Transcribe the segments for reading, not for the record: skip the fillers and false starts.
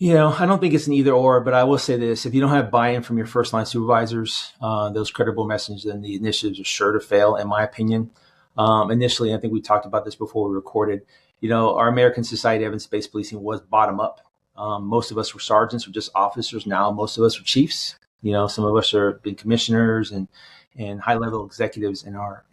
I don't think it's an either or, but I will say this: if you don't have buy-in from your first line supervisors, those credible messages, then the initiatives are sure to fail, in my opinion. Initially, I think we talked about this before we recorded. Our American Society of Evidence-Based Policing was bottom up. Most of us were sergeants or just officers. Now, most of us are chiefs. Some of us are been commissioners and high-level executives in our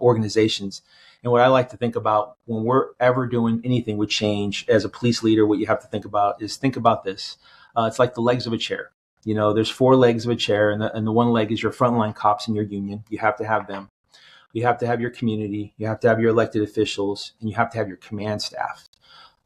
organizations. And what I like to think about when we're ever doing anything with change as a police leader, what you have to think about is think about this. It's like the legs of a chair. There's four legs of a chair, and the one leg is your frontline cops in your union. You have to have them. You have to have your community. You have to have your elected officials, and you have to have your command staff.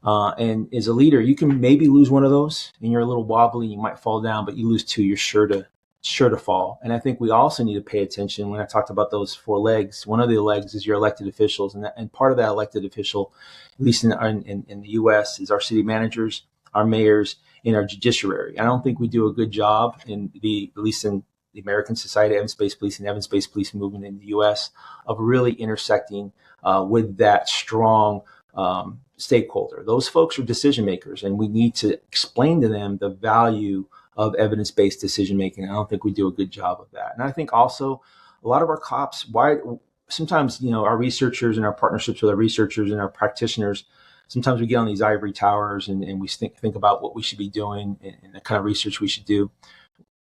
And as a leader, you can maybe lose one of those, and you're a little wobbly. You might fall down, but you lose two, you're sure to fall. And I think we also need to pay attention when I talked about those four legs. One of the legs is your elected officials. And part of that elected official, at least in the U.S., is our city managers, our mayors, and our judiciary. I don't think we do a good job at least in the American Society of Evidence-Based Policing, Evidence-Based Policing movement in the U.S., of really intersecting with that strong stakeholder. Those folks are decision makers, and we need to explain to them the value of evidence-based decision making. I don't think we do a good job of that. And I think also a lot of our cops, sometimes, our researchers and our partnerships with our researchers and our practitioners, sometimes we get on these ivory towers and we think about what we should be doing and the kind of research we should do.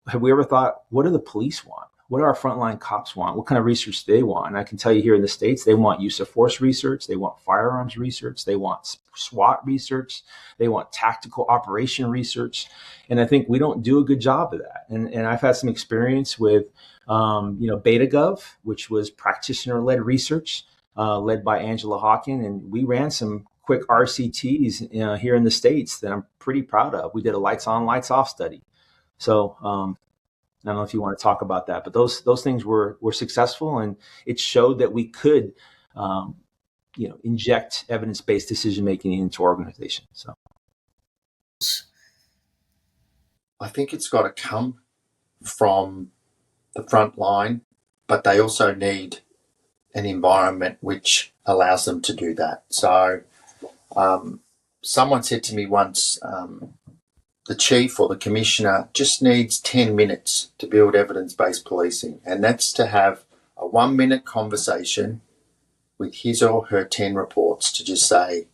Have we ever thought, what do the police want? What do our frontline cops want? What kind of research do they want? And I can tell you here in the States, they want use of force research. They want firearms research. They want SWAT research. They want tactical operation research. And I think we don't do a good job of that. And I've had some experience with, BetaGov, which was practitioner-led research, led by Angela Hawken. And we ran some quick RCTs here in the States that I'm pretty proud of. We did a lights on, lights off study. So I don't know if you want to talk about that, but those things were successful, and it showed that we could, inject evidence-based decision making into organizations. So I think it's got to come from the front line, but they also need an environment which allows them to do that. So someone said to me once, the chief or the commissioner just needs 10 minutes to build evidence-based policing, and that's to have a 1-minute conversation with his or her 10 reports to just say,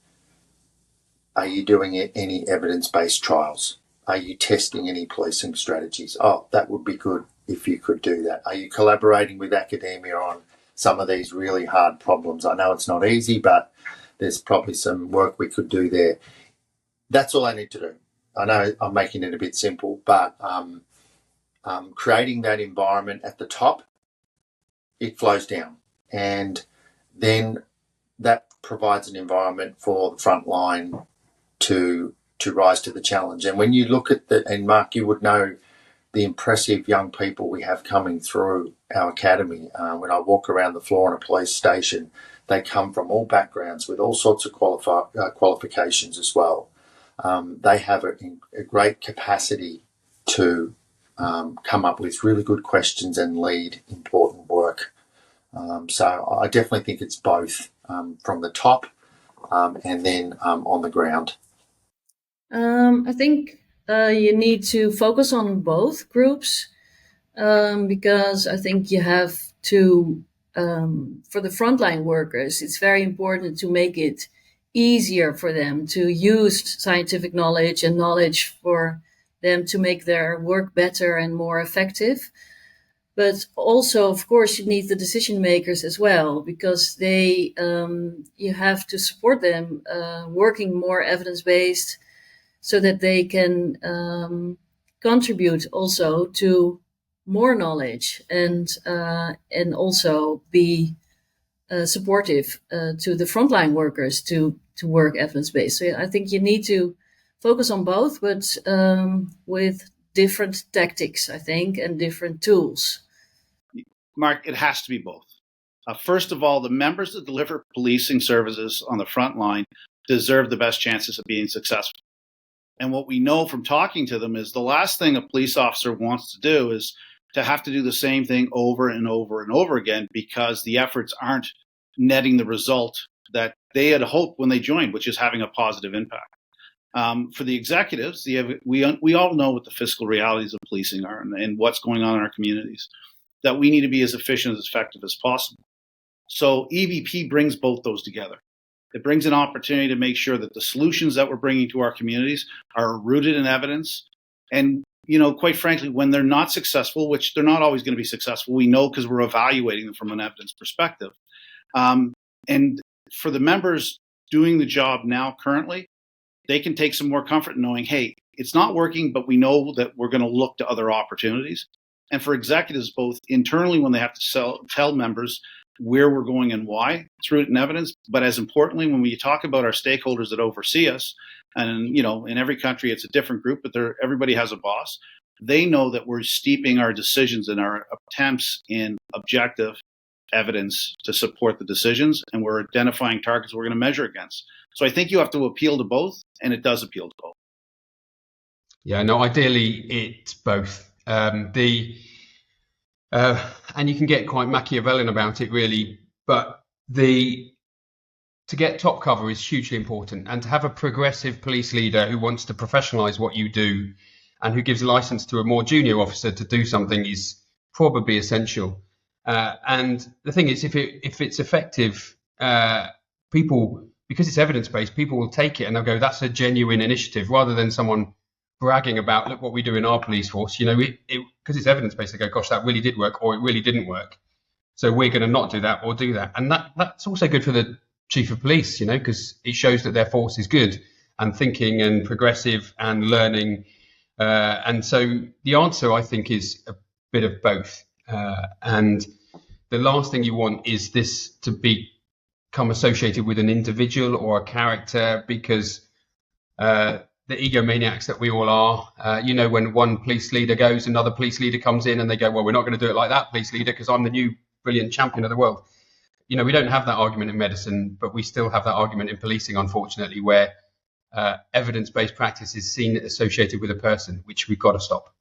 are you doing any evidence-based trials? Are you testing any policing strategies? Oh, that would be good if you could do that. Are you collaborating with academia on some of these really hard problems? I know it's not easy, but there's probably some work we could do there. That's all I need to do. I know I'm making it a bit simple, but creating that environment at the top, it flows down. And then that provides an environment for the front line to rise to the challenge. And when you look at that, and Mark, you would know the impressive young people we have coming through our academy. When I walk around the floor in a police station, they come from all backgrounds with all sorts of qualifications as well. They have a great capacity to come up with really good questions and lead important work. So I definitely think it's both from the top and then on the ground. I think you need to focus on both groups because I think you have to, for the frontline workers, it's very important to make it easier for them to use scientific knowledge and knowledge for them to make their work better and more effective. But also, of course, you need the decision makers as well, because they you have to support them working more evidence-based so that they can contribute also to more knowledge and also be supportive to the frontline workers to work evidence-based. So I think you need to focus on both, but with different tactics, I think, and different tools. Mark, it has to be both. First of all, the members that deliver policing services on the front line deserve the best chances of being successful. And what we know from talking to them is the last thing a police officer wants to do is to have to do the same thing over and over and over again, because the efforts aren't netting the result that they had hoped when they joined, which is having a positive impact. For the executives, we all know what the fiscal realities of policing are and what's going on in our communities, that we need to be as efficient and as effective as possible. So EBP brings both those together. It brings an opportunity to make sure that the solutions that we're bringing to our communities are rooted in evidence. And, quite frankly, when they're not successful, which they're not always going to be successful, we know because we're evaluating them from an evidence perspective. And for the members doing the job now currently, they can take some more comfort in knowing, hey, it's not working, but we know that we're going to look to other opportunities. And for executives, both internally when they have to tell members where we're going and why, it's rooted in evidence. But as importantly, when we talk about our stakeholders that oversee us, and in every country it's a different group, but everybody has a boss. They know that we're steeping our decisions and our attempts in objective evidence to support the decisions, and we're identifying targets we're going to measure against. So I think you have to appeal to both, and it does appeal to both. Yeah, no, ideally it's both. And you can get quite Machiavellian about it, really, but to get top cover is hugely important, and to have a progressive police leader who wants to professionalize what you do and who gives a license to a more junior officer to do something is probably essential. And the thing is, if it's effective, people, because it's evidence-based, people will take it and they'll go, that's a genuine initiative, rather than someone bragging about, look what we do in our police force. Because it's evidence-based, they go, gosh, that really did work, or it really didn't work. So we're going to not do that or do that. And that's also good for the chief of police, because it shows that their force is good and thinking and progressive and learning. And so the answer, I think, is a bit of both. And the last thing you want is this to become associated with an individual or a character, because the egomaniacs that we all are, when one police leader goes, another police leader comes in and they go, well, we're not going to do it like that police leader because I'm the new brilliant champion of the world. We don't have that argument in medicine, but we still have that argument in policing, unfortunately, where evidence-based practice is seen associated with a person, which we've got to stop.